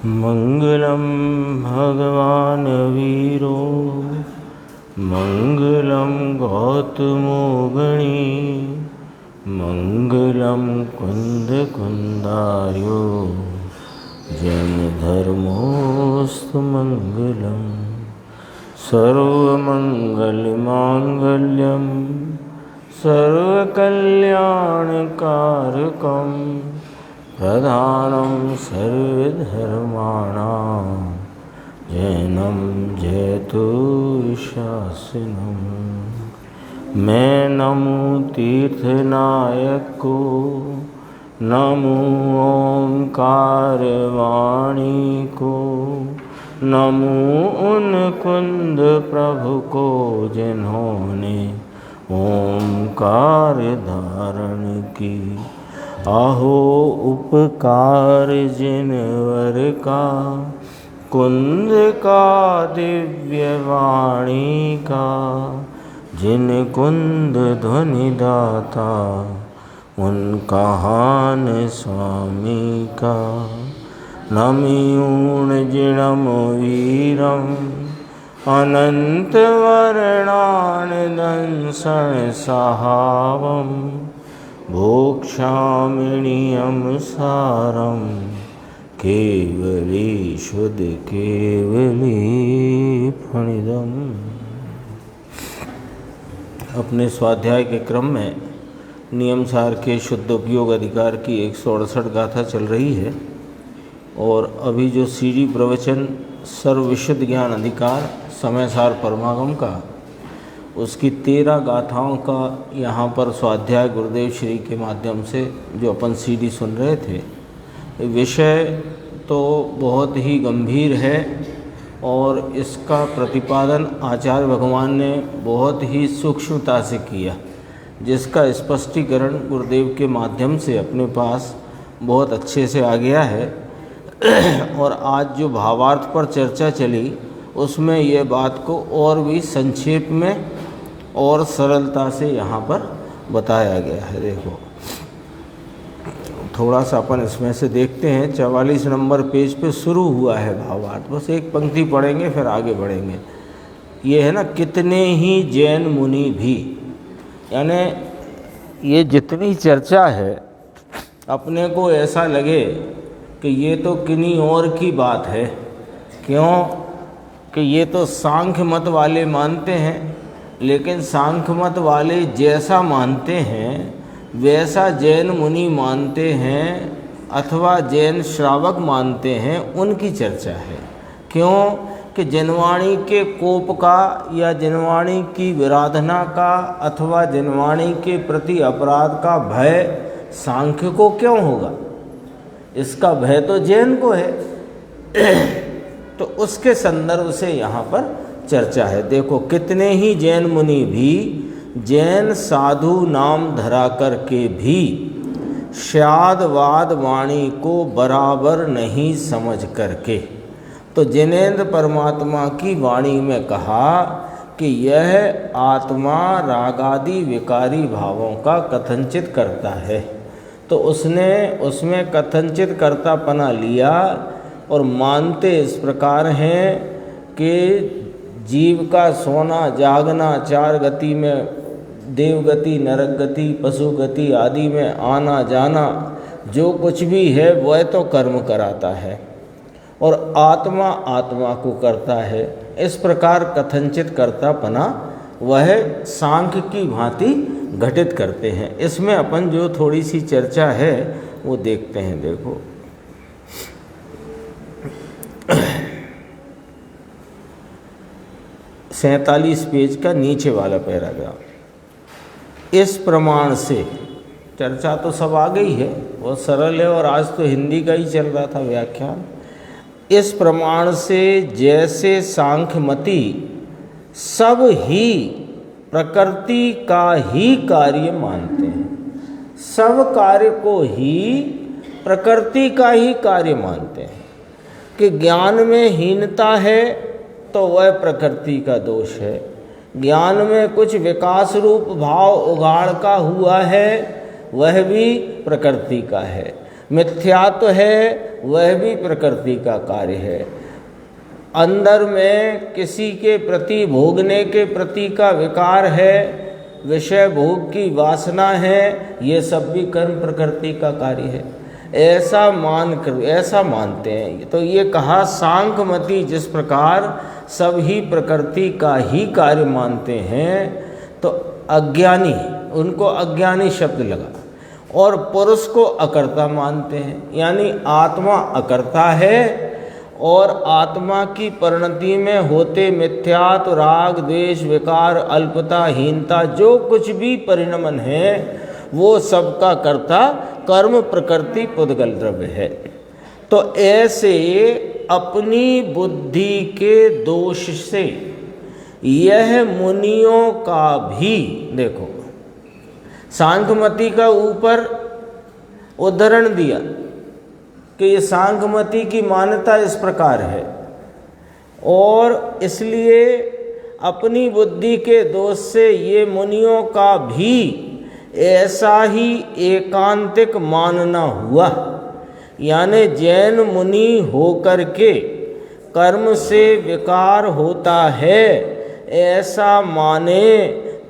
मंगलम भगवान वीरो मंगलम गौतमो गणी मंगलम कुंद कुंदार्यो जैन धर्मोस्तु मंगलम सर्वमंगलमांगल्यम सर्वकल्याणकारकम प्रधानम सर्वधर्माणां जैनम जयतु शासनम। मैं नमो तीर्थनायक को, नमो ओंकार वाणी को, नमो उन कुंद प्रभु को जिन्होंने ओंकार धारण की। आहो उपकार जिनवर का, कुंद का दिव्य वाणी का, जिन कुंद ध्वनि दाता उनका हान स्वामी का। नमियूण जिणम वीरम अनंत वर्णानदंसण सहावम भोक्षामिणीयम सारम केवली शुद्ध केवली फणिदम। अपने स्वाध्याय के क्रम में नियम सार के शुद्ध उपयोग अधिकार की 168 गाथा चल रही है और अभी जो सीढ़ी प्रवचन सर्व विशुद्ध ज्ञान अधिकार समय सार परमागम का, उसकी 13 गाथाओं का यहाँ पर स्वाध्याय गुरुदेव श्री के माध्यम से जो अपन सीडी सुन रहे थे। विषय तो बहुत ही गंभीर है और इसका प्रतिपादन आचार्य भगवान ने बहुत ही सूक्ष्मता से किया, जिसका स्पष्टीकरण गुरुदेव के माध्यम से अपने पास बहुत अच्छे से आ गया है। और आज जो भावार्थ पर चर्चा चली उसमें यह बात को और भी संक्षेप में और सरलता से यहाँ पर बताया गया है। देखो थोड़ा सा अपन इसमें से देखते हैं। 44 नंबर पेज पे शुरू हुआ है भावार्थ, बस एक पंक्ति पढ़ेंगे फिर आगे बढ़ेंगे। ये है ना, कितने ही जैन मुनि भी, यानी ये जितनी चर्चा है अपने को ऐसा लगे कि ये तो किन्हीं और की बात है। क्यों कि ये तो सांख्य मत वाले मानते हैं, लेकिन सांख्य मत वाले जैसा मानते हैं वैसा जैन मुनि मानते हैं अथवा जैन श्रावक मानते हैं, उनकी चर्चा है। क्यों कि जिनवाणी के कोप का या जिनवाणी की विराधना का अथवा जिनवाणी के प्रति अपराध का भय सांख्य को क्यों होगा? इसका भय तो जैन को है। तो उसके संदर्भ से यहाँ पर चर्चा है। देखो, कितने ही जैन मुनि भी जैन साधु नाम धरा कर के भी श्यादवाद वाणी को बराबर नहीं समझ करके, तो जिनेन्द्र परमात्मा की वाणी में कहा कि यह आत्मा रागादि विकारी भावों का कथनचित करता है, तो उसने उसमें कथनचित कर्तापना लिया और मानते इस प्रकार हैं कि जीव का सोना जागना, 4 गति में देवगति, नरक गति, पशु गति आदि में आना जाना, जो कुछ भी है वह तो कर्म कराता है और आत्मा आत्मा को करता है। इस प्रकार कथनचित कर्तापना वह सांख्य की भांति घटित करते हैं। इसमें अपन जो थोड़ी सी चर्चा है वो देखते हैं। देखो 47 पेज का नीचे वाला पैराग्राफ। इस प्रमाण से चर्चा तो सब आ गई है, बहुत सरल है और आज तो हिंदी का ही चल रहा था व्याख्यान। इस प्रमाण से जैसे सांख्यमती सब ही प्रकृति का ही कार्य मानते हैं, सब कार्य को ही प्रकृति का ही कार्य मानते हैं कि ज्ञान में हीनता है तो वह प्रकृति का दोष है, ज्ञान में कुछ विकास रूप भाव उगाड़ का हुआ है वह भी प्रकृति का है, मिथ्यात्व है वह भी प्रकृति का कार्य है। अंदर में किसी के प्रति, भोगने के प्रति का विकार है, विषय भोग की वासना है, ये सब भी कर्म प्रकृति का कार्य है, ऐसा मानते हैं। तो ये कहा सांख्यमती जिस प्रकार सब ही प्रकृति का ही कार्य मानते हैं, तो अज्ञानी, उनको अज्ञानी शब्द लगा, और पुरुष को अकर्ता मानते हैं, यानी आत्मा अकर्ता है और आत्मा की परिणति में होते मिथ्यात्व, राग, द्वेष, विकार, अल्पता, हीनता, जो कुछ भी परिणमन है वो सबका कर्ता कर्म प्रकृति पुद्गल द्रव्य है। तो ऐसे अपनी बुद्धि के दोष से यह मुनियों का भी, देखो सांख्यमती का ऊपर उदाहरण दिया कि ये सांख्यमती की मान्यता इस प्रकार है, और इसलिए अपनी बुद्धि के दोष से ये मुनियों का भी ऐसा ही एकांतिक मानना हुआ, यानी जैन मुनि होकर के कर्म से विकार होता है ऐसा माने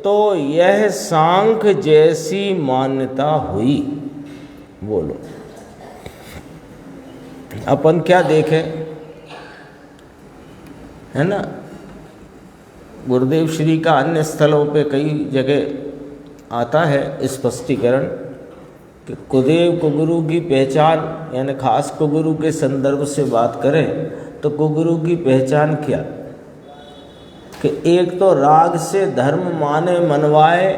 तो यह सांख्य जैसी मान्यता हुई। बोलो अपन क्या देखें, है ना। गुरुदेव श्री का अन्य स्थलों पे कई जगह आता है स्पष्टीकरण कि कुदेव को गुरु की पहचान, यानी खास को गुरु के संदर्भ से बात करें तो कुगुरु की पहचान क्या, कि एक तो राग से धर्म माने मनवाए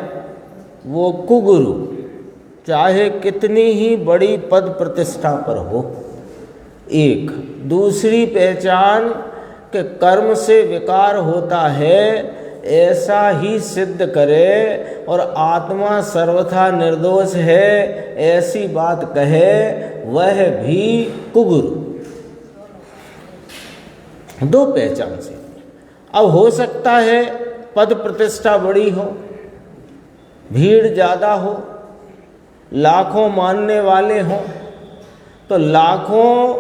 वो कुगुरु, चाहे कितनी ही बड़ी पद प्रतिष्ठा पर हो। एक दूसरी पहचान कि कर्म से विकार होता है ऐसा ही सिद्ध करे और आत्मा सर्वथा निर्दोष है ऐसी बात कहे, वह भी कुगुरु। दो पहचान से। अब हो सकता है पद प्रतिष्ठा बड़ी हो, भीड़ ज़्यादा हो, लाखों मानने वाले हों, तो लाखों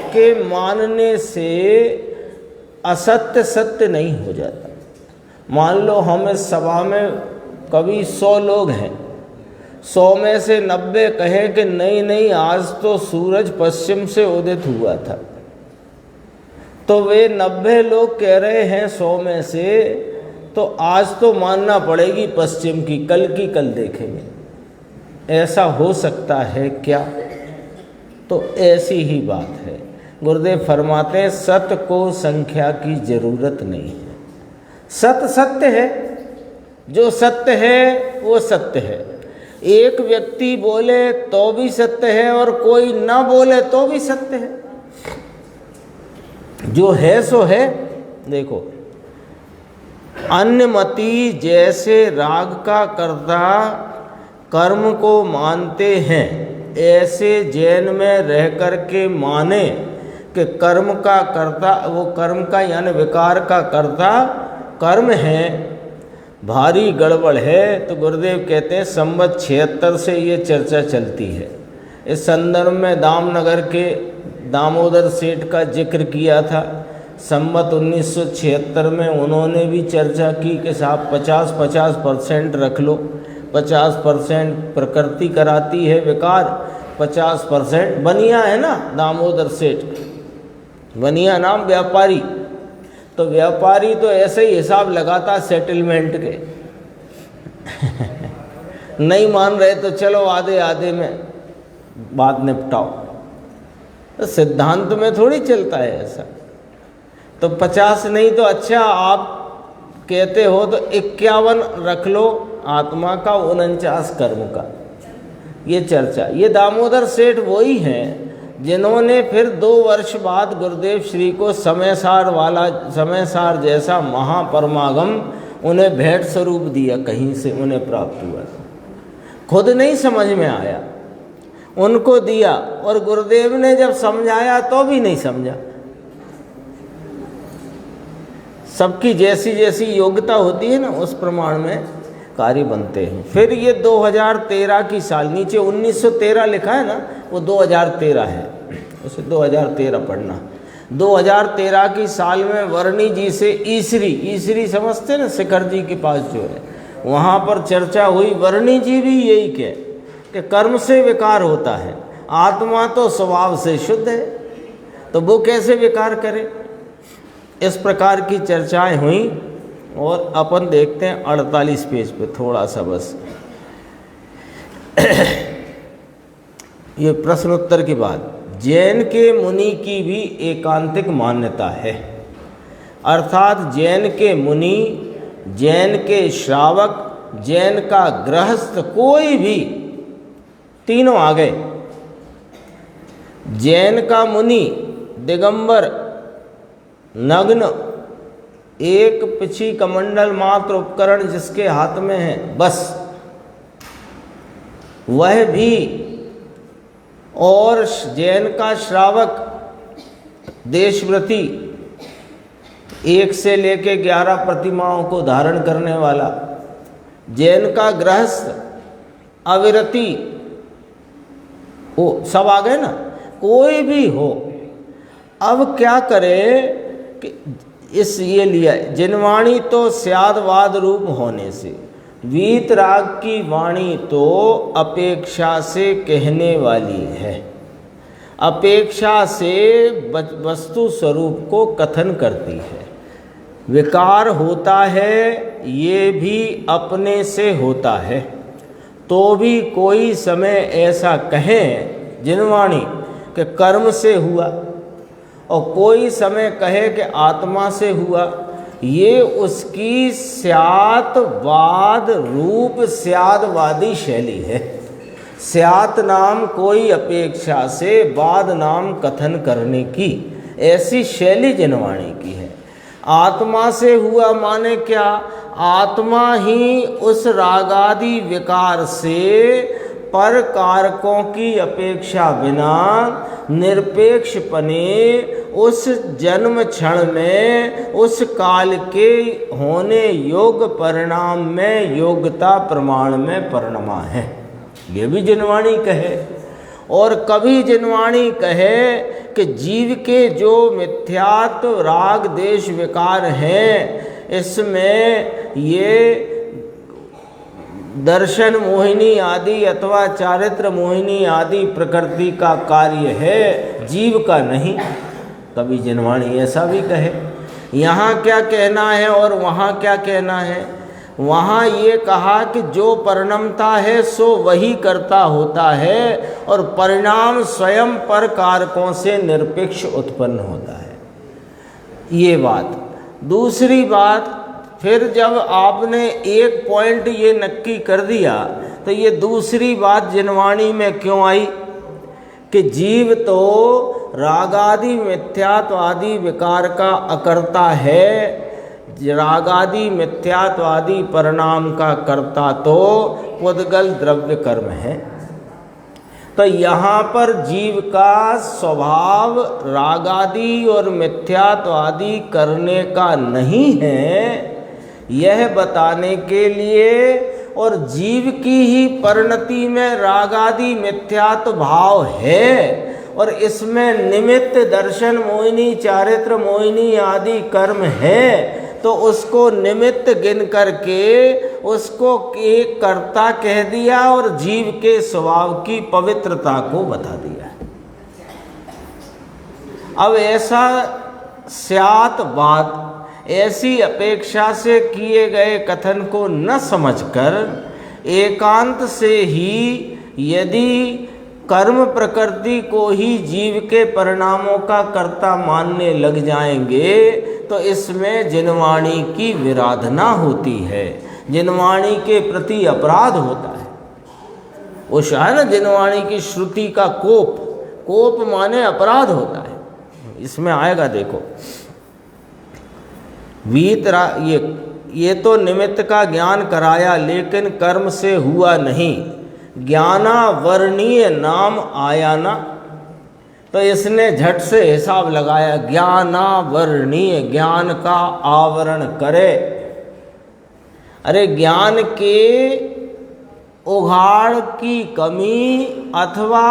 के मानने से असत्य सत्य नहीं हो जाता। मान लो हम इस सभा में कभी 100 लोग हैं, 100 में से 90 कहें कि नहीं आज तो सूरज पश्चिम से उदित हुआ था, तो वे 90 लोग कह रहे हैं 100 में से, तो आज तो मानना पड़ेगी पश्चिम की, कल की कल देखेंगे। ऐसा हो सकता है क्या? तो ऐसी ही बात है। गुरुदेव फरमाते हैं सत्य को संख्या की जरूरत नहीं है। सत्य सत्य है, जो सत्य है वो सत्य है। एक व्यक्ति बोले तो भी सत्य है और कोई ना बोले तो भी सत्य है। जो है सो है। देखो अन्यमती जैसे राग का कर्ता कर्म को मानते हैं, ऐसे जैन में रह कर के माने कि कर्म का कर्ता, वो कर्म का यानी विकार का कर्ता कर्म है, भारी गड़बड़ है। तो गुरुदेव कहते हैं संवत 76 से ये चर्चा चलती है। इस संदर्भ में दामनगर के दामोदर सेठ का जिक्र किया था। संवत 1976 में उन्होंने भी चर्चा की कि साहब 50-50% रख लो, 50% प्रकृति कराती है विकार, 50% बनिया है ना, दामोदर सेठ बनिया नाम व्यापारी। तो व्यापारी तो ऐसे ही हिसाब लगाता सेटलमेंट के नहीं मान रहे तो चलो आधे आधे में बात निपटाओ। तो सिद्धांत में थोड़ी चलता है ऐसा। तो 50 नहीं तो अच्छा आप कहते हो तो 51 रख लो आत्मा का, 49 कर्म का। ये चर्चा, ये दामोदर सेठ वही हैं जिन्होंने फिर 2 वर्ष बाद गुरुदेव श्री को समय सार जैसा महापरमागम उन्हें भेंट स्वरूप दिया, कहीं से उन्हें प्राप्त हुआ। खुद नहीं समझ में आया, उनको दिया, और गुरुदेव ने जब समझाया तो भी नहीं समझा। सबकी जैसी जैसी योग्यता होती है ना, उस प्रमाण में कार्य बनते हैं। फिर ये 2013 की साल, नीचे 1913 लिखा है ना, वो 2013 है, उसे 2013 पढ़ना। 2013 की साल में वर्णी जी से ईसरी समझते ना, शिखर जी के पास जो है, वहाँ पर चर्चा हुई। वर्णी जी भी यही कहे कि कर्म से विकार होता है, आत्मा तो स्वभाव से शुद्ध है, तो वो कैसे विकार करे। इस प्रकार की चर्चाएं हुई। और अपन देखते हैं 48 पेज पे थोड़ा सा बस ये प्रश्न उत्तर की बात। जैन के मुनि की भी एकांतिक मान्यता है, अर्थात जैन के मुनि, जैन के श्रावक, जैन का गृहस्थ, कोई भी, तीनों आ गए। जैन का मुनि दिगंबर, नग्न, एक पिछी कमंडल मात्र उपकरण जिसके हाथ में है बस, वह भी, और जैन का श्रावक देशव्रती, 1 से लेके 11 प्रतिमाओं को धारण करने वाला, जैन का गृहस्थ अविरति, वो सब आ गए ना, कोई भी हो। अब क्या करे कि इस ये लिया जिनवाणी तो स्यादवाद रूप होने से, वीतराग की वाणी तो अपेक्षा से कहने वाली है, अपेक्षा से वस्तु स्वरूप को कथन करती है। विकार होता है ये भी अपने से होता है, तो भी कोई समय ऐसा कहें जिनवाणी कि कर्म से हुआ, और कोई समय कहे कि आत्मा से हुआ, ये उसकी स्यातवाद रूप स्यादवादी शैली है। स्यात नाम कोई अपेक्षा से, वाद नाम कथन करने की ऐसी शैली जिनवाणी की है। आत्मा से हुआ माने क्या? आत्मा ही उस रागादि विकार से पर कारकों की अपेक्षा बिना निरपेक्ष पने उस जन्म क्षण में उस काल के होने योग परिणाम में योग्यता प्रमाण में परिणमा है। ये भी जिनवाणी कहे। और कभी जिनवाणी कहे कि जीव के जो मिथ्यात्व राग देश विकार हैं, इसमें ये दर्शन मोहिनी आदि अथवा चारित्र मोहिनी आदि प्रकृति का कार्य है, जीव का नहीं। कभी जिनवाणी ऐसा भी कहे। यहाँ क्या कहना है और वहाँ क्या कहना है? वहाँ ये कहा कि जो परिणमता है सो वही कर्ता होता है, और परिणाम स्वयं पर कारकों से निरपेक्ष उत्पन्न होता है। ये बात। दूसरी बात, फिर जब आपने एक पॉइंट ये नक्की कर दिया तो ये दूसरी बात जिनवाणी में क्यों आई कि जीव तो रागादि मिथ्यात्वादि विकार का अकर्ता है, रागादि मिथ्यात्वादि परिणाम का कर्ता तो पुद्गल द्रव्य कर्म है। तो यहाँ पर जीव का स्वभाव रागादि और मिथ्यात्वादि करने का नहीं है, यह बताने के लिए, और जीव की ही परिणति में रागादि मिथ्यात्व भाव है, और इसमें निमित्त दर्शन मोहिनी चारित्र मोहिनी आदि कर्म है, तो उसको निमित्त गिन करके उसको एक कर्ता कह दिया और जीव के स्वभाव की पवित्रता को बता दिया। अब ऐसा स्यातवाद, ऐसी अपेक्षा से किए गए कथन को न समझकर एकांत से ही यदि कर्म प्रकृति को ही जीव के परिणामों का कर्ता मानने लग जाएंगे तो इसमें जिनवाणी की विराधना होती है, जिनवाणी के प्रति अपराध होता है। वो शायद ना जिनवाणी की श्रुति का कोप, कोप माने अपराध होता है। इसमें आएगा देखो, ये तो निमित्त का ज्ञान कराया लेकिन कर्म से हुआ नहीं, ज्ञानावरणीय नाम आया ना। तो इसने झट से हिसाब लगाया, ज्ञानावरणीय, ज्ञान का आवरण करे। अरे ज्ञान के उघाड़ की कमी अथवा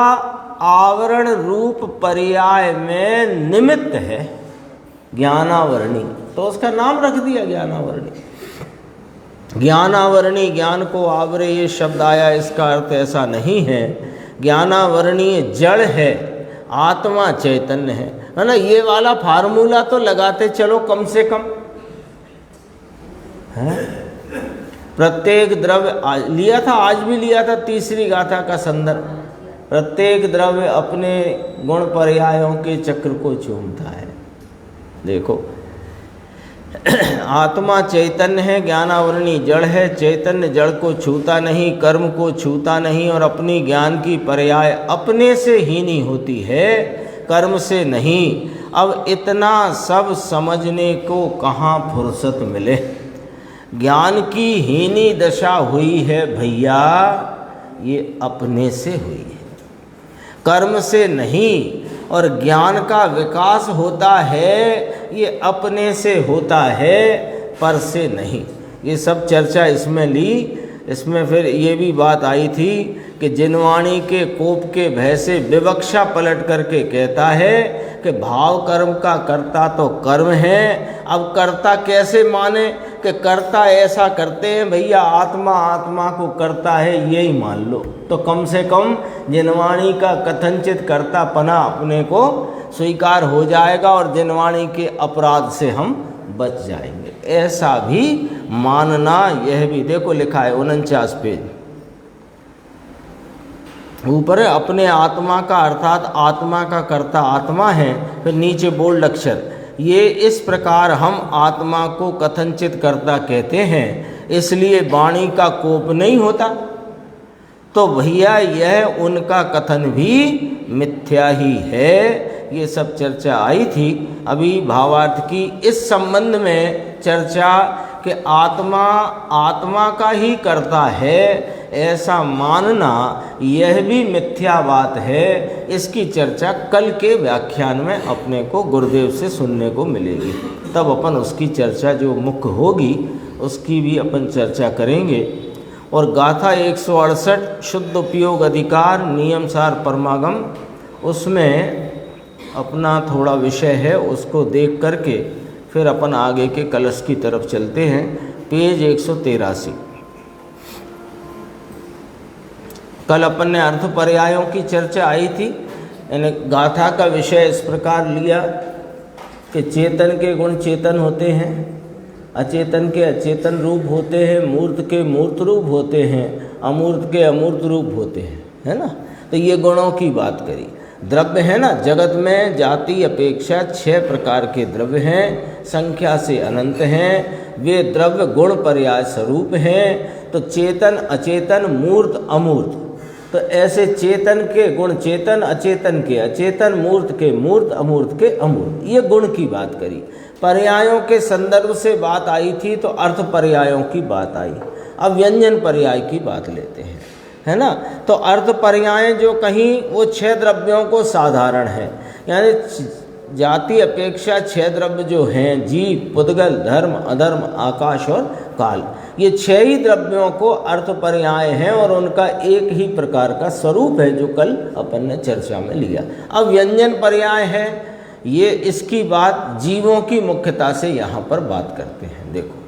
आवरण रूप पर्याय में निमित्त है ज्ञानावरणी, तो उसका नाम रख दिया ज्ञानावरणी। ज्ञानावरणी, ज्ञान को आवरे ये शब्द आया, इसका अर्थ ऐसा नहीं है। ज्ञानावरणीय जड़ है, आत्मा चैतन्य है ना। ये वाला फार्मूला तो लगाते चलो कम से कम है। प्रत्येक द्रव्य लिया था, आज भी लिया था तीसरी गाथा का संदर्भ। प्रत्येक द्रव्य अपने गुण पर्यायों के चक्र को चूमता है। देखो आत्मा चैतन्य है, ज्ञानावरणी जड़ है। चैतन्य जड़ को छूता नहीं, कर्म को छूता नहीं, और अपनी ज्ञान की पर्याय अपने से हीनी होती है, कर्म से नहीं। अब इतना सब समझने को कहाँ फुर्सत मिले। ज्ञान की हीनी दशा हुई है भैया, ये अपने से हुई है, कर्म से नहीं। और ज्ञान का विकास होता है, ये अपने से होता है, पर से नहीं। ये सब चर्चा इसमें ली। इसमें फिर ये भी बात आई थी कि जिनवाणी के कोप के भय से विवक्षा पलट करके कहता है कि भाव कर्म का कर्ता तो कर्म है। अब कर्ता कैसे माने कि कर्ता ऐसा करते हैं भैया, आत्मा आत्मा को करता है, यही मान लो तो कम से कम जिनवाणी का कथनचित कर्तापना अपने को स्वीकार हो जाएगा और जिनवाणी के अपराध से हम बच जाएंगे। ऐसा भी मानना, यह भी देखो लिखा है 49 पेज ऊपर है, अपने आत्मा का अर्थात आत्मा का कर्ता आत्मा है। फिर नीचे बोल्ड अक्षर, ये इस प्रकार हम आत्मा को कथनचित कर्ता कहते हैं, इसलिए वाणी का कोप नहीं होता। तो भैया यह उनका कथन भी मिथ्या ही है। ये सब चर्चा आई थी। अभी भावार्थ की इस संबंध में चर्चा कि आत्मा आत्मा का ही करता है, ऐसा मानना यह भी मिथ्या बात है। इसकी चर्चा कल के व्याख्यान में अपने को गुरुदेव से सुनने को मिलेगी। तब अपन उसकी चर्चा जो मुख्य होगी उसकी भी अपन चर्चा करेंगे। और गाथा 168 शुद्ध उपयोग अधिकार नियमसार परमागम, उसमें अपना थोड़ा विषय है, उसको देख करके फिर अपन आगे के कलश की तरफ चलते हैं। पेज 183। कल अपन ने अर्थ पर्यायों की चर्चा आई थी। यानी गाथा का विषय इस प्रकार लिया कि चेतन के गुण चेतन होते हैं, अचेतन के अचेतन रूप होते हैं, मूर्त के मूर्त रूप होते हैं, अमूर्त के अमूर्त रूप होते हैं, है ना। तो ये गुणों की बात करी। द्रव्य है ना, जगत में जाति अपेक्षा 6 प्रकार के द्रव्य हैं, संख्या से अनंत हैं। वे द्रव्य गुण पर्याय स्वरूप हैं। तो चेतन अचेतन मूर्त अमूर्त, तो ऐसे चेतन के गुण चेतन, अचेतन के अचेतन, मूर्त के मूर्त, अमूर्त के अमूर्त, ये गुण की बात करी। पर्यायों के संदर्भ से बात आई थी तो अर्थ पर्यायों की बात आई। अब व्यंजन पर्याय की बात लेते हैं, है ना। तो अर्थ पर्याय जो कहीं वो 6 द्रव्यों को साधारण है, यानी जाति अपेक्षा 6 द्रव्य जो हैं, जीव, पुद्गल, धर्म, अधर्म, आकाश और काल, ये 6 ही द्रव्यों को अर्थ पर्याय हैं और उनका एक ही प्रकार का स्वरूप है जो कल अपन ने चर्चा में लिया। अब व्यंजन पर्याय है, ये इसकी बात जीवों की मुख्यता से यहाँ पर बात करते हैं। देखो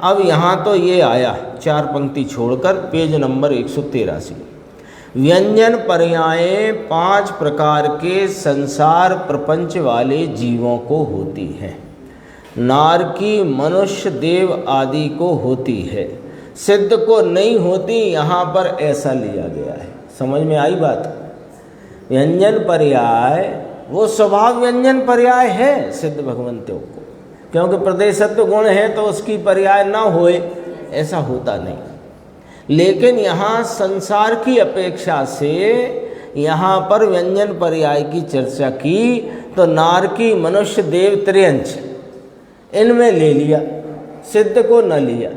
अब यहाँ तो ये आया 4 पंक्ति छोड़कर पेज नंबर 183। व्यंजन पर्याय 5 प्रकार के संसार प्रपंच वाले जीवों को होती हैं। नारकी, मनुष्य, देव आदि को होती है, सिद्ध को नहीं होती। यहाँ पर ऐसा लिया गया है। समझ में आई बात। व्यंजन पर्याय वो स्वभाव व्यंजन पर्याय है सिद्ध भगवंतों को, क्योंकि प्रदेशत्व गुण है तो उसकी पर्याय ना होए, ऐसा होता नहीं। लेकिन यहाँ संसार की अपेक्षा से यहाँ पर व्यंजन पर्याय की चर्चा की तो नारकी, मनुष्य, देव, त्रियंच इनमें ले लिया, सिद्ध को न लिया।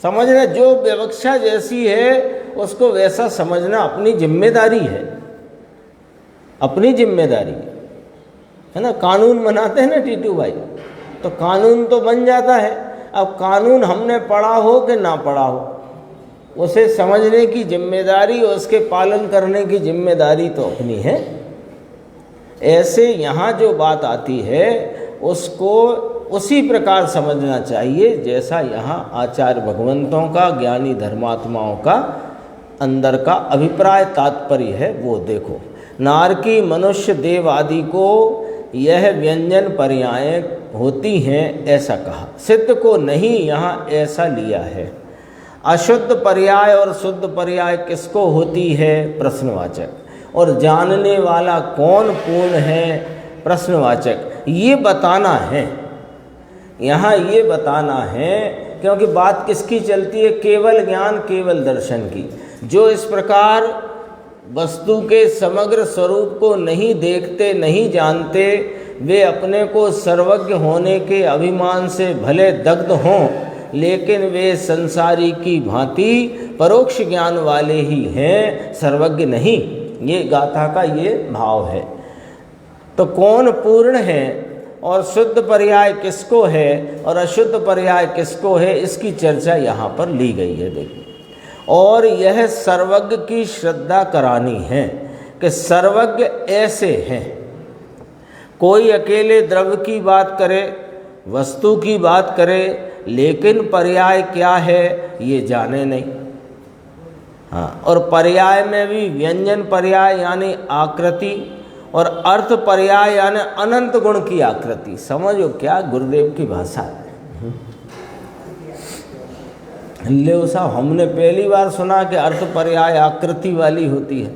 समझना, जो विवक्षा जैसी है उसको वैसा समझना अपनी जिम्मेदारी है, अपनी जिम्मेदारी है ना। कानून बनाते हैं ना टीटू भाई, तो कानून तो बन जाता है। अब कानून हमने पढ़ा हो कि ना पढ़ा हो, उसे समझने की जिम्मेदारी और उसके पालन करने की जिम्मेदारी तो अपनी है। ऐसे यहाँ जो बात आती है उसको उसी प्रकार समझना चाहिए जैसा यहाँ आचार्य भगवंतों का, ज्ञानी धर्मात्माओं का अंदर का अभिप्राय तात्पर्य है वो देखो। नारकी, मनुष्य, देव आदि को यह व्यंजन पर्याय होती हैं ऐसा कहा, सिद्ध को नहीं यहाँ ऐसा लिया है। अशुद्ध पर्याय और शुद्ध पर्याय किसको होती है? प्रश्नवाचक। और जानने वाला कौन पूर्ण है? प्रश्नवाचक। ये बताना है यहाँ, ये बताना है, क्योंकि बात किसकी चलती है? केवल ज्ञान, केवल दर्शन की। जो इस प्रकार वस्तु के समग्र स्वरूप को नहीं देखते, नहीं जानते, वे अपने को सर्वज्ञ होने के अभिमान से भले दग्ध हों, लेकिन वे संसारी की भांति परोक्ष ज्ञान वाले ही हैं, सर्वज्ञ नहीं। ये गाथा का ये भाव है। तो कौन पूर्ण है और शुद्ध पर्याय किसको है और अशुद्ध पर्याय किसको है, इसकी चर्चा यहाँ पर ली गई है। देखिए, और यह सर्वज्ञ की श्रद्धा करानी है कि सर्वज्ञ ऐसे हैं। कोई अकेले द्रव्य की बात करे, वस्तु की बात करे, लेकिन पर्याय क्या है ये जाने नहीं। हाँ, और पर्याय में भी व्यंजन पर्याय यानी आकृति और अर्थ पर्याय यानी अनंत गुण की आकृति। समझो क्या गुरुदेव की भाषा है। ले साहब, हमने पहली बार सुना कि अर्थ पर्याय आकृति वाली होती है,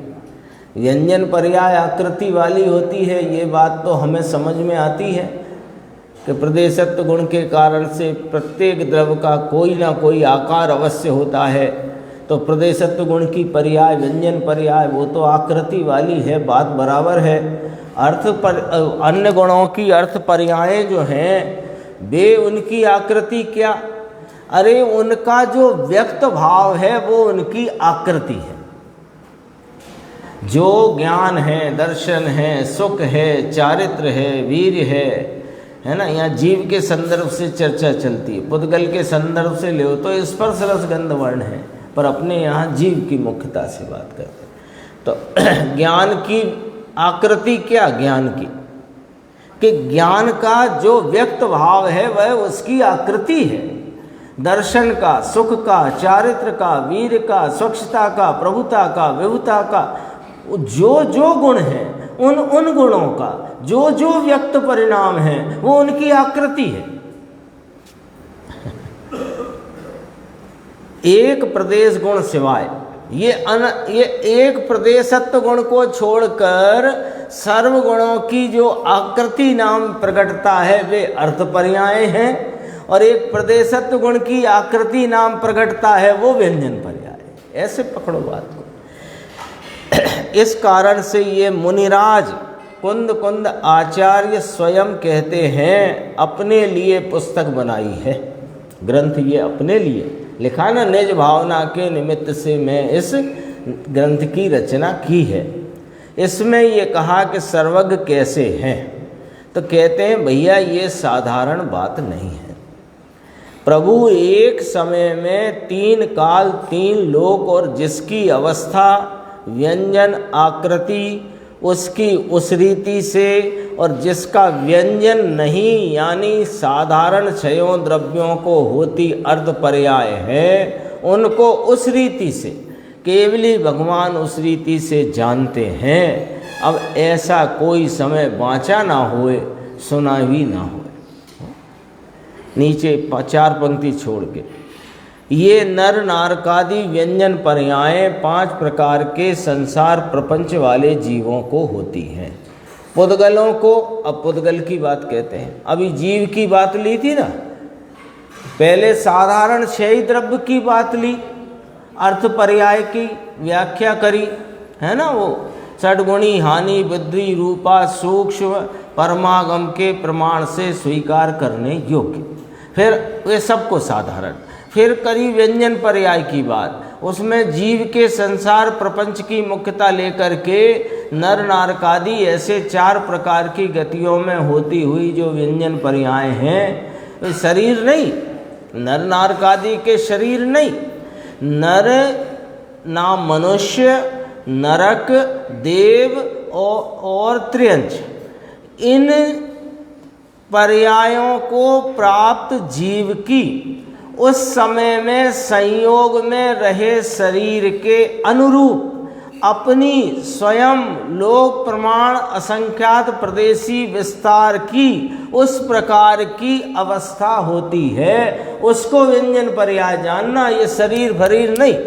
व्यंजन पर्याय आकृति वाली होती है। ये बात तो हमें समझ में आती है कि प्रदेशत्व गुण के कारण से प्रत्येक द्रव्य का कोई ना कोई आकार अवश्य होता है। तो प्रदेशत्व गुण की पर्याय, व्यंजन पर्याय, वो तो आकृति वाली है, बात बराबर है। अर्थ पर अन्य गुणों की अर्थ पर्याय जो हैं वे उनकी आकृति क्या? अरे उनका जो व्यक्त भाव है वो उनकी आकृति है। जो ज्ञान है, दर्शन है, सुख है, चारित्र है, वीर्य है ना। यहाँ जीव के संदर्भ से चर्चा चलती है, पुद्गल के संदर्भ से ले तो स्पर्श रस गंध वर्ण है, पर अपने यहाँ जीव की मुख्यता से बात करते हैं। तो ज्ञान की आकृति क्या? ज्ञान की कि ज्ञान का जो व्यक्त भाव है वह उसकी आकृति है। दर्शन का, सुख का, चारित्र का, वीर का, स्वच्छता का, प्रभुता का, विभुता का, जो जो गुण है उन गुणों का जो जो व्यक्त परिणाम है वो उनकी आकृति है। एक प्रदेश गुण सिवाय ये एक प्रदेशत्व गुण को छोड़कर सर्व गुणों की जो आकृति नाम प्रकटता है वे अर्थ पर्याय हैं, और एक प्रदेशत्व गुण की आकृति नाम प्रकटता है वो व्यंजन पर्याय। ऐसे पकड़ो बात को। इस कारण से ये मुनिराज कुंद आचार्य स्वयं कहते हैं अपने लिए पुस्तक बनाई है, ग्रंथ ये अपने लिए लिखा ना, निज भावना के निमित्त से मैं इस ग्रंथ की रचना की है। इसमें ये कहा कि सर्वज्ञ कैसे हैं, तो कहते हैं भैया ये साधारण बात नहीं है। प्रभु एक समय में 3 काल 3 लोक और जिसकी अवस्था व्यंजन आकृति उसकी उस रीति से, और जिसका व्यंजन नहीं यानी साधारण क्षयों द्रव्यों को होती अर्ध पर्याय है, उनको उस रीति से केवली भगवान उस रीति से जानते हैं। अब ऐसा कोई समय बाँचा ना होए, सुना भी ना होए। नीचे 4 पंक्ति छोड़ के, ये नर नारकादि व्यंजन पर्याय 5 प्रकार के संसार प्रपंच वाले जीवों को होती हैं। पुद्गलों को, अब पुद्गल की बात कहते हैं, अभी जीव की बात ली थी ना, पहले साधारण क्षय द्रव्य की बात ली, अर्थ पर्याय की व्याख्या करी है ना, वो षड्गुणी हानि बुद्धि रूपा सूक्ष्म परमागम के प्रमाण से स्वीकार करने योग्य, फिर वे सबको साधारण, फिर करी व्यंजन पर्याय की बात, उसमें जीव के संसार प्रपंच की मुख्यता लेकर के नर नारकादि ऐसे 4 प्रकार की गतियों में होती हुई जो व्यंजन पर्याय हैं, शरीर नहीं नर नारकादि के शरीर नहीं, नर ना मनुष्य, नरक, देव और त्रियंच, इन पर्यायों को प्राप्त जीव की उस समय में संयोग में रहे शरीर के अनुरूप अपनी स्वयं लोक प्रमाण असंख्यात प्रदेशी विस्तार की उस प्रकार की अवस्था होती है, उसको व्यंजन पर्याय जानना। ये शरीर भरीर नहीं।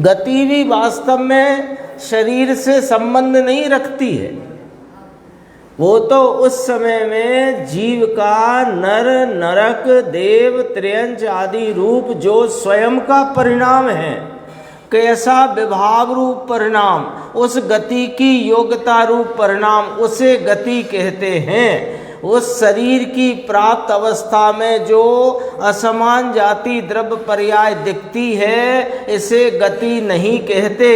गति भी वास्तव में शरीर से संबंध नहीं रखती है, वो तो उस समय में जीव का नर, नरक, देव, त्रियंच आदि रूप जो स्वयं का परिणाम है, कैसा विभाव रूप परिणाम, उस गति की योग्यता रूप परिणाम, उसे गति कहते हैं। उस शरीर की प्राप्त अवस्था में जो असमान जाति द्रव्य पर्याय दिखती है, इसे गति नहीं कहते।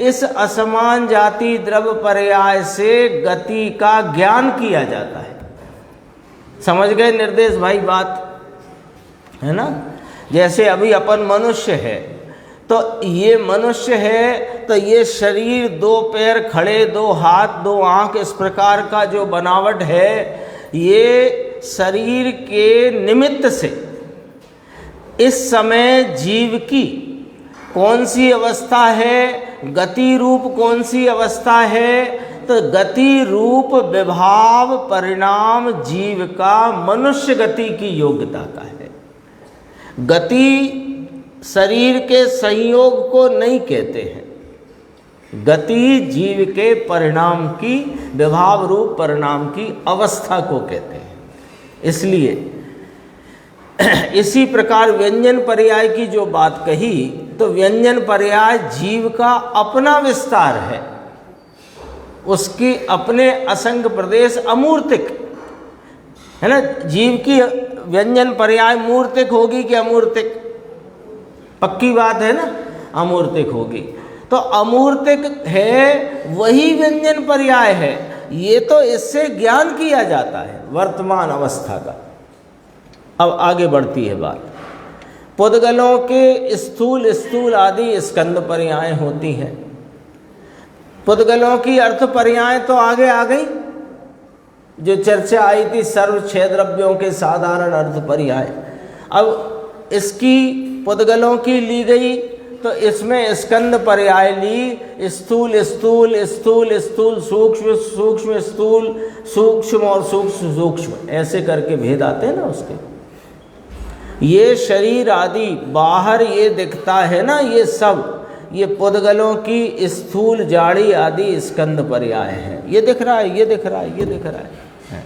इस असमान जाति द्रव्य पर्याय से गति का ज्ञान किया जाता है। समझ गए निर्देश भाई बात, है ना? जैसे अभी अपन मनुष्य है, तो ये मनुष्य है, तो ये शरीर, दो पैर खड़े, दो हाथ, दो आंख, इस प्रकार का जो बनावट है, ये शरीर के निमित्त से इस समय जीव की कौन सी अवस्था है, गति रूप कौन सी अवस्था है, तो गति रूप विभाव परिणाम जीव का मनुष्य गति की योग्यता का है। गति शरीर के संयोग को नहीं कहते हैं, गति जीव के परिणाम की, विभाव रूप परिणाम की अवस्था को कहते हैं। इसलिए इसी प्रकार व्यंजन पर्याय की जो बात कही, तो व्यंजन पर्याय जीव का अपना विस्तार है, उसकी अपने असंग प्रदेश अमूर्तिक है ना। जीव की व्यंजन पर्याय मूर्तिक होगी कि अमूर्तिक? पक्की बात है ना, अमूर्तिक होगी। तो अमूर्तिक है वही व्यंजन पर्याय है, ये तो इससे ज्ञान किया जाता है वर्तमान अवस्था का। अब आगे बढ़ती है बात। पुद्गलों के स्थूल स्थूल आदि स्कंद पर्याय होती हैं। पुद्गलों की अर्थ पर्याय तो आगे आ गई, जो चर्चा आई थी सर्व छह द्रव्यों के साधारण अर्थ पर्याय। अब इसकी पुद्गलों की ली गई, तो इसमें स्कंद पर्याय ली, स्थूल स्थूल, स्थूल स्थूल, सूक्ष्म सूक्ष्म स्थूल, सूक्ष्म और सूक्ष्म सूक्ष्म, ऐसे करके भेद आते हैं ना उसके। ये शरीर आदि बाहर ये दिखता है ना, ये सब ये पुद्गलों की स्थूल जाड़ी आदि स्कंद पर्याय है। ये दिख रहा है, ये दिख रहा है, ये दिख रहा है।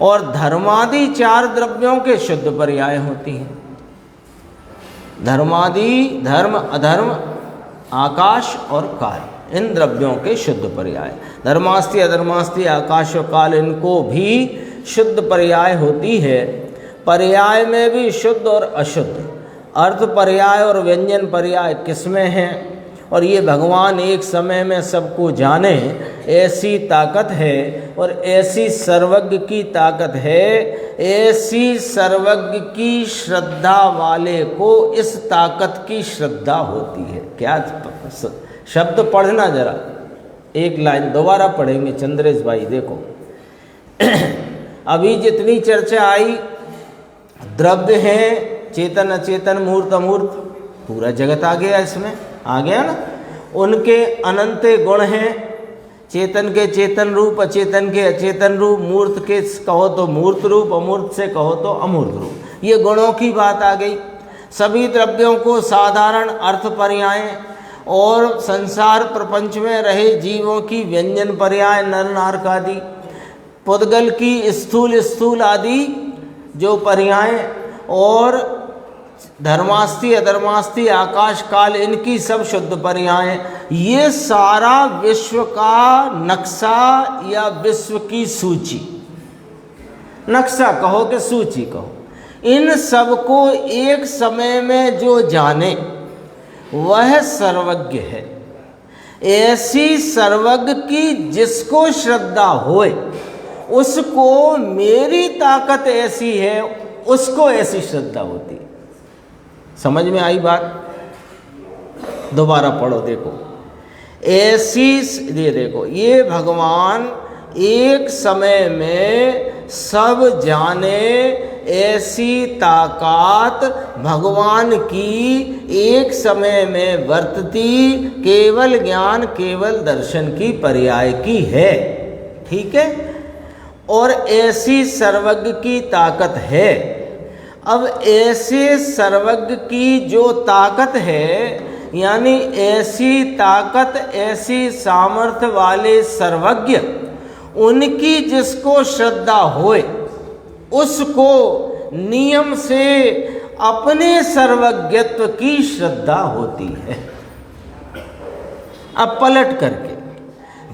और धर्मादि चार द्रव्यों के शुद्ध पर्याय होती हैं। धर्मादि, धर्म, अधर्म, आकाश और काल, इन द्रव्यों के शुद्ध पर्याय। धर्मास्ति, अधर्मास्ति, आकाश और काल, इनको भी शुद्ध पर्याय होती है। पर्याय में भी शुद्ध और अशुद्ध, अर्थ पर्याय और व्यंजन पर्याय किसमें हैं, और ये भगवान एक समय में सबको जाने ऐसी ताकत है, और ऐसी सर्वज्ञ की ताकत है, ऐसी सर्वज्ञ की श्रद्धा वाले को इस ताकत की श्रद्धा होती है। क्या शब्द पढ़ना जरा, एक लाइन दोबारा पढ़ेंगे चंद्रेश भाई। देखो अभी जितनी चर्चा आई, द्रव्य हैं, चेतन अचेतन, मूर्त अमूर्त, पूरा जगत आ गया, इसमें आ गया ना। उनके अनंत गुण हैं, चेतन के चेतन रूप, अचेतन के अचेतन रूप, मूर्त के कहो तो मूर्त रूप, अमूर्त से कहो तो अमूर्त रूप। ये गुणों की बात आ गई। सभी द्रव्यों को साधारण अर्थ पर्याय और संसार प्रपंच में रहे जीवों की व्यंजन पर्याय नर नारक आदि, पुद्गल की स्थूल स्थूल आदि जो पर्याय, और धर्मास्ति, अधर्मास्ति, आकाश काल, इनकी सब शुद्ध पर्याय। ये सारा विश्व का नक्शा या विश्व की सूची, नक्शा कहो कि सूची कहो, इन सब को एक समय में जो जाने वह सर्वज्ञ है। ऐसी सर्वज्ञ की जिसको श्रद्धा होए, उसको मेरी ताकत ऐसी है, उसको ऐसी श्रद्धा होती है। समझ में आई बात? दोबारा पढ़ो, देखो ऐसी, ये देखो, ये भगवान एक समय में सब जाने, ऐसी ताकत भगवान की एक समय में वर्तती, केवल ज्ञान केवल दर्शन की पर्याय की है, ठीक है। और ऐसी सर्वज्ञ की ताकत है। अब ऐसे सर्वज्ञ की जो ताकत है, यानी ऐसी ताकत, ऐसी सामर्थ्य वाले सर्वज्ञ, उनकी जिसको श्रद्धा होए उसको नियम से अपने सर्वज्ञत्व की श्रद्धा होती है। अब पलट करके,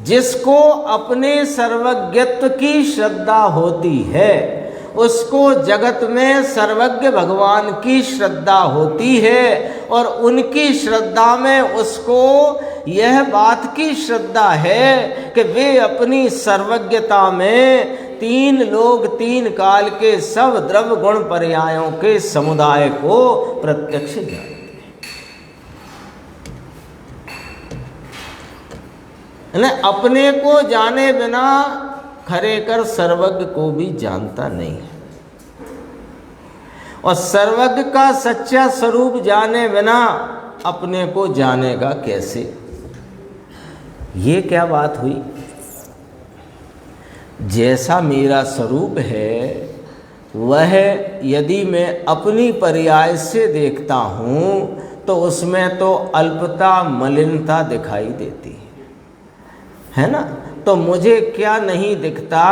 जिसको अपने सर्वज्ञत्व की श्रद्धा होती है उसको जगत में सर्वज्ञ भगवान की श्रद्धा होती है, और उनकी श्रद्धा में उसको यह बात की श्रद्धा है कि वे अपनी सर्वज्ञता में तीन लोग, तीन काल के सब द्रव्य गुण पर्यायों के समुदाय को प्रत्यक्ष जानते हैं। अपने को जाने बिना खरे कर सर्वज्ञ को भी जानता नहीं है, और सर्वज्ञ का सच्चा स्वरूप जाने बिना अपने को जानेगा कैसे? ये क्या बात हुई? जैसा मेरा स्वरूप है वह यदि मैं अपनी पर्याय से देखता हूँ तो उसमें तो अल्पता, मलिनता दिखाई देती है ना। तो मुझे क्या नहीं दिखता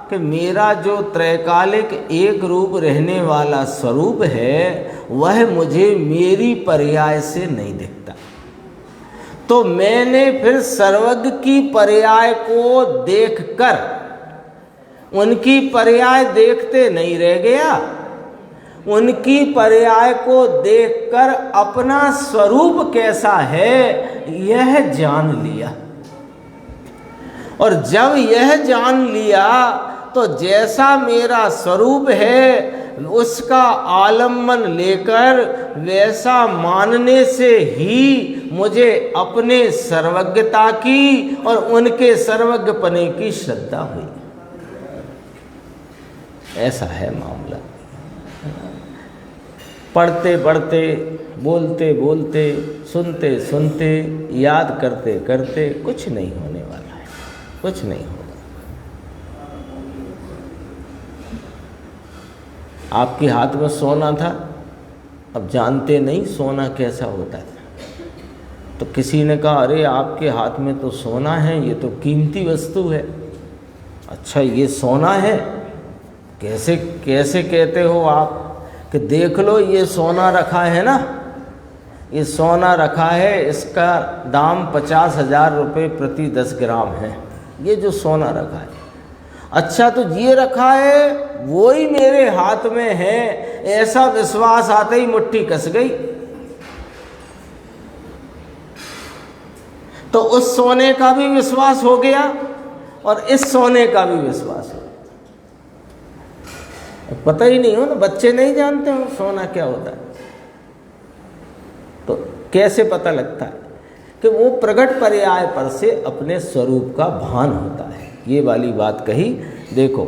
कि मेरा जो त्रैकालिक एक रूप रहने वाला स्वरूप है वह मुझे मेरी पर्याय से नहीं दिखता। तो मैंने फिर सर्वज्ञ की पर्याय को देखकर, उनकी पर्याय देखते नहीं रह गया, उनकी पर्याय को देखकर अपना स्वरूप कैसा है यह जान लिया। और जब यह जान लिया तो जैसा मेरा स्वरूप है उसका आलम्बन लेकर वैसा मानने से ही मुझे अपने सर्वज्ञता की और उनके सर्वज्ञपने की श्रद्धा हुई। ऐसा है मामला। पढ़ते पढ़ते, बोलते बोलते, सुनते सुनते, याद करते करते कुछ नहीं होने वाला है, कुछ नहीं होगा। आपके हाथ में सोना था, अब जानते नहीं सोना कैसा होता है। तो किसी ने कहा अरे आपके हाथ में तो सोना है, ये तो कीमती वस्तु है। अच्छा ये सोना है? कैसे कैसे कहते हो आप? कि देख लो ये सोना रखा है ना, ये सोना रखा है, इसका दाम 50,000 रुपये प्रति 10 ग्राम है, ये जो सोना रखा है। अच्छा तो ये रखा है वो ही मेरे हाथ में है, ऐसा विश्वास आते ही मुट्ठी कस गई। तो उस सोने का भी विश्वास हो गया और इस सोने का भी विश्वास हो गया। पता ही नहीं हो ना, बच्चे नहीं जानते हो सोना क्या होता है, तो कैसे पता लगता है कि वो प्रगट पर्याय पर से अपने स्वरूप का भान होता है। ये वाली बात कही। देखो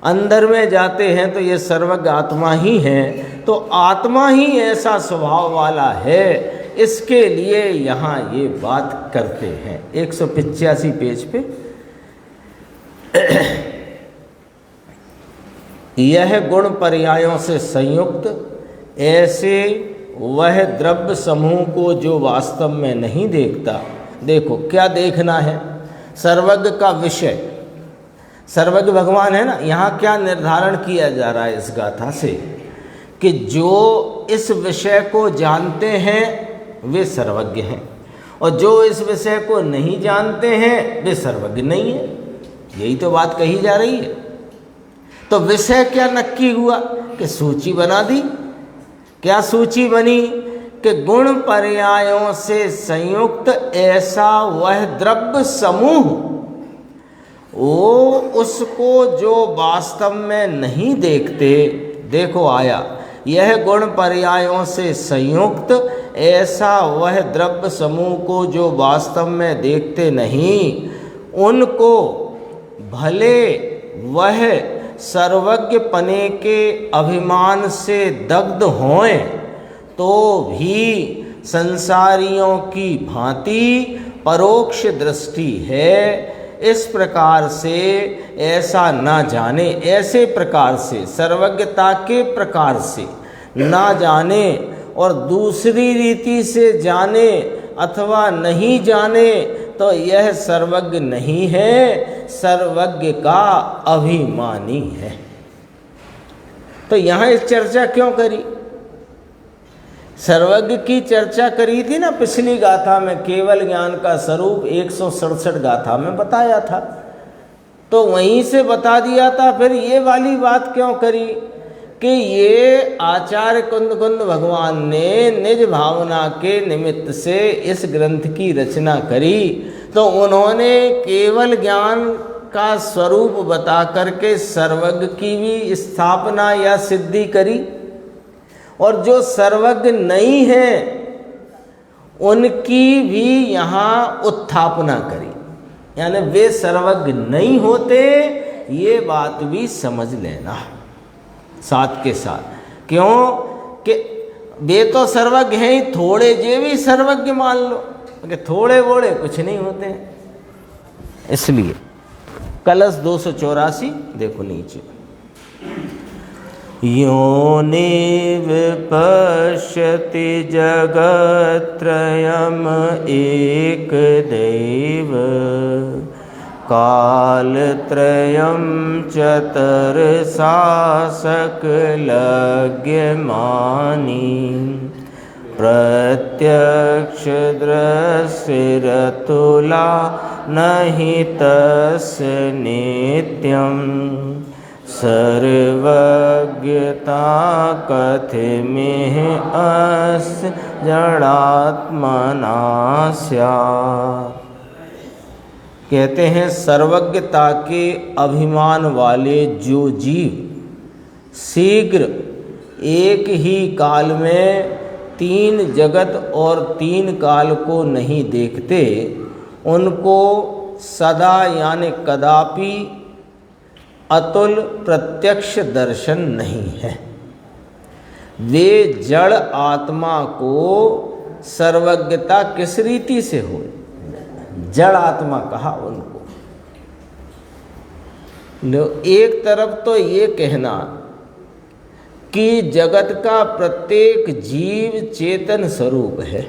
अंदर में जाते हैं तो ये सर्वज्ञ आत्मा ही है, तो आत्मा ही ऐसा स्वभाव वाला है, इसके लिए यहाँ ये बात करते हैं 185 पेज पे। यह गुण पर्यायों से संयुक्त ऐसे वह द्रव्य समूह को जो वास्तव में नहीं देखता। देखो क्या देखना है? सर्वज्ञ का विषय, सर्वज्ञ भगवान है ना। यहाँ क्या निर्धारण किया जा रहा है इस गाथा से कि जो इस विषय को जानते हैं वे सर्वज्ञ हैं, और जो इस विषय को नहीं जानते हैं वे सर्वज्ञ नहीं है। यही तो बात कही जा रही है। तो विषय क्या नक्की हुआ कि सूची बना दी। क्या सूची बनी कि गुण पर्यायों से संयुक्त ऐसा वह द्रव्य समूह, वो उसको जो वास्तव में नहीं देखते, देखो आया। यह गुण पर्यायों से संयुक्त ऐसा वह द्रव्य समूह को जो वास्तव में देखते नहीं, उनको भले वह सर्वज्ञ पने के अभिमान से दग्ध होएं तो भी संसारियों की भांति परोक्ष दृष्टि है। इस प्रकार से ऐसा ना जाने, ऐसे प्रकार से सर्वज्ञता के प्रकार से ना जाने और दूसरी रीति से जाने अथवा नहीं जाने तो यह सर्वज्ञ नहीं है, सर्वज्ञ का अभिमानी है। तो यहाँ इस चर्चा क्यों करी? सर्वज्ञ की चर्चा करी थी ना पिछली गाथा में, केवल ज्ञान का स्वरूप 167 गाथा में बताया था, तो वहीं से बता दिया था। फिर ये वाली बात क्यों करी कि ये आचार्य कुंद भगवान ने निज भावना के निमित्त से इस ग्रंथ की रचना करी, तो उन्होंने केवल ज्ञान का स्वरूप बता करके सर्वज्ञ की भी स्थापना या सिद्धि करी, और जो सर्वज्ञ नहीं है उनकी भी यहाँ उत्थापना करी, यानी वे सर्वज्ञ नहीं होते, ये बात भी समझ लेना साथ के साथ। क्यों कि वे तो सर्वज्ञ हैं ही, थोड़े जे भी सर्वज्ञ मान लो, कि थोड़े बोड़े कुछ नहीं होते हैं। इसलिए कलश 284 देखो नीचे, योनिव पश्यति जगत्त्रयम् एक दैव कालत्रयं चतुर्षा सकलज्ञमानि प्रत्यक्षदृष्टिरतुला नहि तस्य नित्यम् सर्वज्ञता कथमिह अस्य जडात्मना स्यात्। कहते हैं सर्वज्ञता के अभिमान वाले जो जीव शीघ्र एक ही काल में 3 जगत और 3 काल को नहीं देखते, उनको सदा यानी कदापि अतुल प्रत्यक्ष दर्शन नहीं है। वे जड़ आत्मा को सर्वज्ञता किस रीति से हो? जड़ आत्मा कहा उनको। एक तरफ तो ये कहना कि जगत का प्रत्येक जीव चेतन स्वरूप है,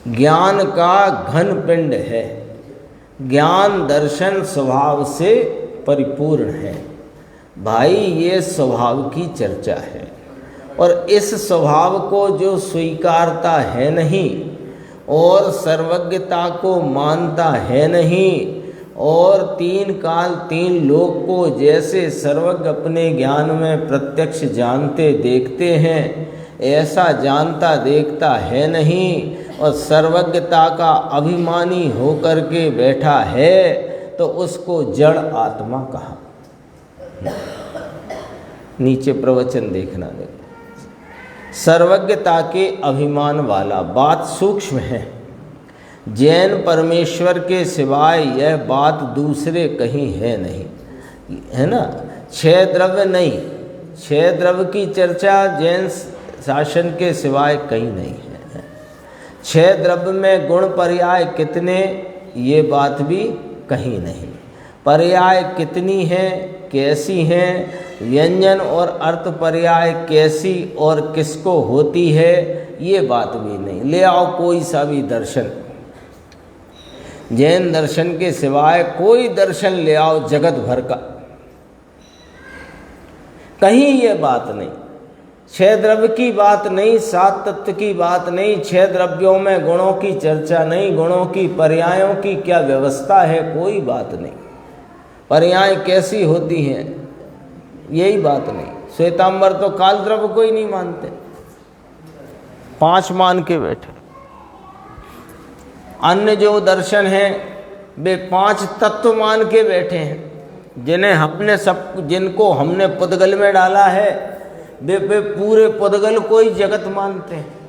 ज्ञान का घन पिंड है, ज्ञान दर्शन स्वभाव से परिपूर्ण है। भाई ये स्वभाव की चर्चा है, और इस स्वभाव को जो स्वीकारता है नहीं और सर्वज्ञता को मानता है नहीं, और 3 काल 3 लोक को जैसे सर्वज्ञ अपने ज्ञान में प्रत्यक्ष जानते देखते हैं, ऐसा जानता देखता है नहीं और सर्वज्ञता का अभिमानी होकर के बैठा है, तो उसको जड़ आत्मा कहा। नीचे प्रवचन देखना देखो, सर्वज्ञता के अभिमान वाला। बात सूक्ष्म है, जैन परमेश्वर के सिवाय यह बात दूसरे कहीं है नहीं, है ना। 6 द्रव्य नहीं, 6 द्रव्य की चर्चा जैन शासन के सिवाय कहीं नहीं है। 6 द्रव्य में गुण पर्याय कितने, ये बात भी कहीं नहीं। पर्याय कितनी है, कैसी हैं, व्यंजन और अर्थ पर्याय कैसी और किसको होती है, ये बात भी नहीं। ले आओ कोई सा भी दर्शन, जैन दर्शन के सिवाय कोई दर्शन ले आओ जगत भर का, कहीं ये बात नहीं। 6 द्रव्य की बात नहीं, 7 तत्व की बात नहीं, 6 द्रव्यों में गुणों की चर्चा नहीं, गुणों की पर्यायों की क्या व्यवस्था है, कोई बात नहीं। पर्याय कैसी होती हैं, यही बात नहीं। श्वेतांबर तो काल द्रव्य को ही नहीं मानते, 5 मान के बैठे। अन्य जो दर्शन हैं वे 5 तत्व मान के बैठे हैं, जिनको हमने पुद्गल में डाला है वे पूरे पुद्गल को ही जगत मानते हैं।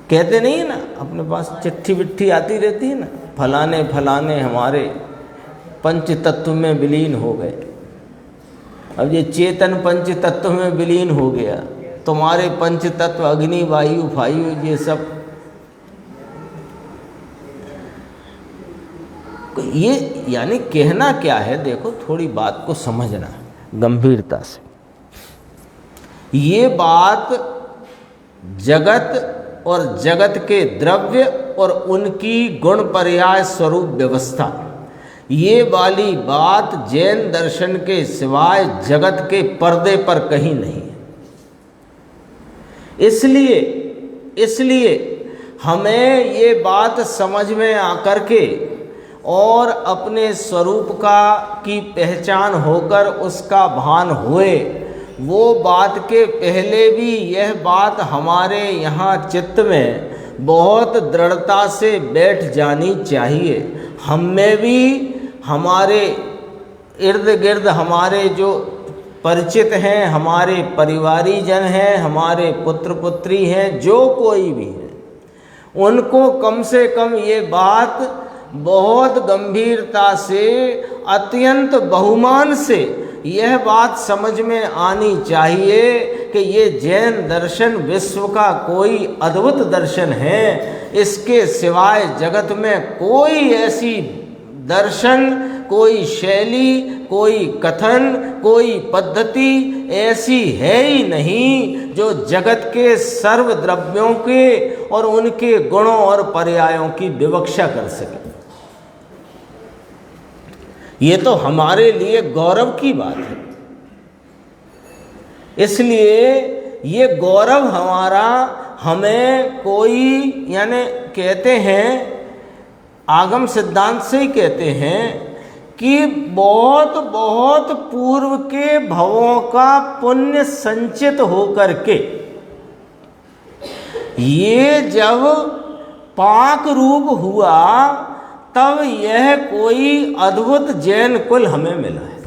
कहते नहीं है ना, अपने पास चिट्ठी विट्ठी आती रहती है ना, फलाने फलाने हमारे पंच तत्व में विलीन हो गए। अब ये चेतन पंच तत्व में विलीन हो गया, तुम्हारे पंच तत्व अग्नि वायु वायु ये सब, ये यानी कहना क्या है, देखो थोड़ी बात को समझना गंभीरता से। ये बात जगत और जगत के द्रव्य और उनकी गुण पर्याय स्वरूप व्यवस्था, ये वाली बात जैन दर्शन के सिवाय जगत के पर्दे पर कहीं नहीं है। इसलिए हमें ये बात समझ में आकर के और अपने स्वरूप की पहचान होकर उसका भान हुए, वो बात के पहले भी यह बात हमारे यहाँ चित्त में बहुत दृढ़ता से बैठ जानी चाहिए। हम में भी, हमारे इर्द गिर्द हमारे जो परिचित हैं, हमारे परिवारी जन हैं, हमारे पुत्र पुत्री हैं, जो कोई भी है, उनको कम से कम ये बात बहुत गंभीरता से, अत्यंत बहुमान से यह बात समझ में आनी चाहिए कि ये जैन दर्शन विश्व का कोई अद्भुत दर्शन है। इसके सिवाय जगत में कोई ऐसी दर्शन, कोई शैली, कोई कथन, कोई पद्धति ऐसी है ही नहीं जो जगत के सर्व द्रव्यों के और उनके गुणों और पर्यायों की विवक्षा कर सके। ये तो हमारे लिए गौरव की बात है। इसलिए ये गौरव हमारा, हमें कोई यानी कहते हैं, आगम सिद्धांत से ही कहते हैं कि बहुत बहुत पूर्व के भवों का पुण्य संचित होकर के ये जब पाक रूप हुआ, तब यह कोई अद्भुत जैन कुल हमें मिला है।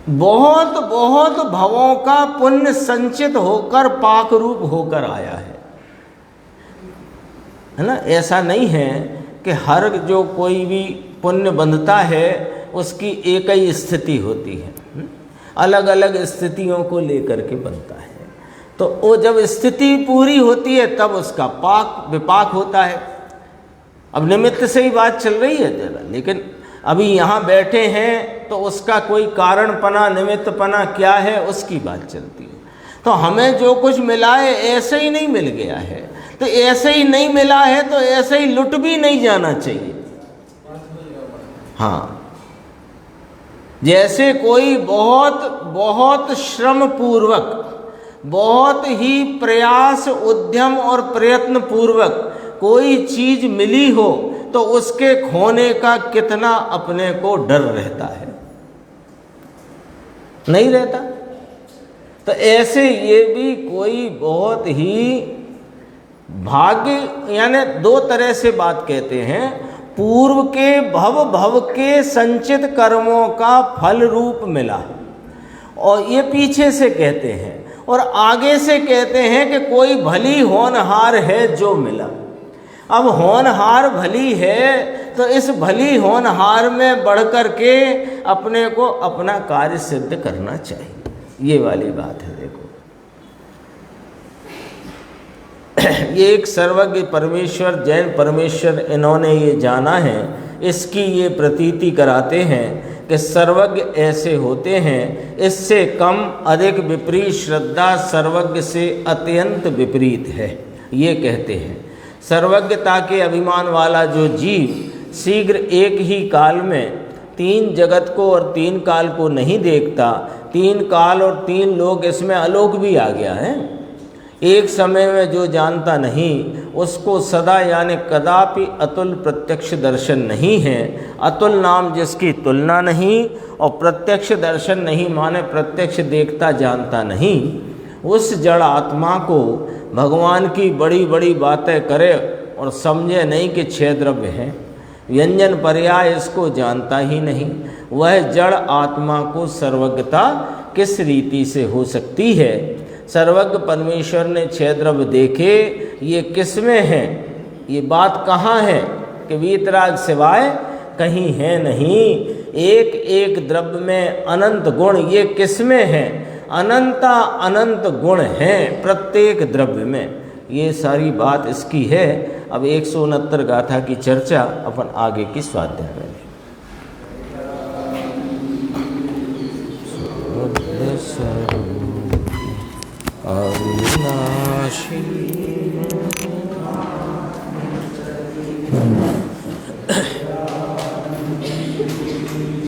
बहुत बहुत भवों का पुण्य संचित होकर पाक रूप होकर आया है ना। ऐसा नहीं है कि हर जो कोई भी पुण्य बंधता है उसकी एक ही स्थिति होती है, अलग अलग स्थितियों को लेकर के बनता है। तो वो जब स्थिति पूरी होती है तब उसका पाक विपाक होता है। अब निमित्त से ही बात चल रही है ज़रा, लेकिन अभी यहाँ बैठे हैं तो उसका कोई कारणपना, निमित्तपना क्या है उसकी बात चलती है। तो हमें जो कुछ मिला है ऐसे ही नहीं मिल गया है, तो ऐसे ही नहीं मिला है तो ऐसे ही लुट भी नहीं जाना चाहिए। हाँ, जैसे कोई बहुत बहुत श्रम पूर्वक, बहुत ही प्रयास, उद्यम और प्रयत्न पूर्वक कोई चीज मिली हो तो उसके खोने का कितना अपने को डर रहता है, नहीं रहता। तो ऐसे ये भी कोई बहुत ही भाग्य, यानी दो तरह से बात कहते हैं, पूर्व के भव भव के संचित कर्मों का फल रूप मिला, और ये पीछे से कहते हैं, और आगे से कहते हैं कि कोई भली होनहार है जो मिला। अब होनहार भली है तो इस भली होनहार में बढ़ कर के अपने को अपना कार्य सिद्ध करना चाहिए, ये वाली बात है। देखो ये एक सर्वज्ञ परमेश्वर, जैन परमेश्वर, इन्होंने ये जाना है, इसकी ये प्रतीति कराते हैं कि सर्वज्ञ ऐसे होते हैं, इससे कम अधिक विपरीत श्रद्धा सर्वज्ञ से अत्यंत विपरीत है। ये कहते हैं सर्वज्ञता के अभिमान वाला जो जीव शीघ्र एक ही काल में तीन जगत को और तीन काल को नहीं देखता, तीन काल और तीन लोक, इसमें अलोक भी आ गया है, एक समय में जो जानता नहीं उसको सदा यानी कदापि अतुल प्रत्यक्ष दर्शन नहीं है। अतुल नाम जिसकी तुलना नहीं, और प्रत्यक्ष दर्शन नहीं माने प्रत्यक्ष देखता जानता नहीं, उस जड़ आत्मा को भगवान की बड़ी बड़ी बातें करे और समझे नहीं कि 6 द्रव्य हैं, व्यंजन पर्याय इसको जानता ही नहीं। वह जड़ आत्मा को सर्वज्ञता किस रीति से हो सकती है? सर्वज्ञ परमेश्वर ने 6 द्रव्य देखे, ये किस में है? ये बात कहाँ है कि वीतराग सिवाय कहीं है नहीं। एक एक द्रव्य में अनंत गुण, ये किस में है? अनंता अनंत गुण हैं प्रत्येक द्रव्य में। ये सारी बात इसकी है। अब 169 गाथा की चर्चा अपन आगे की स्वाध्याय में।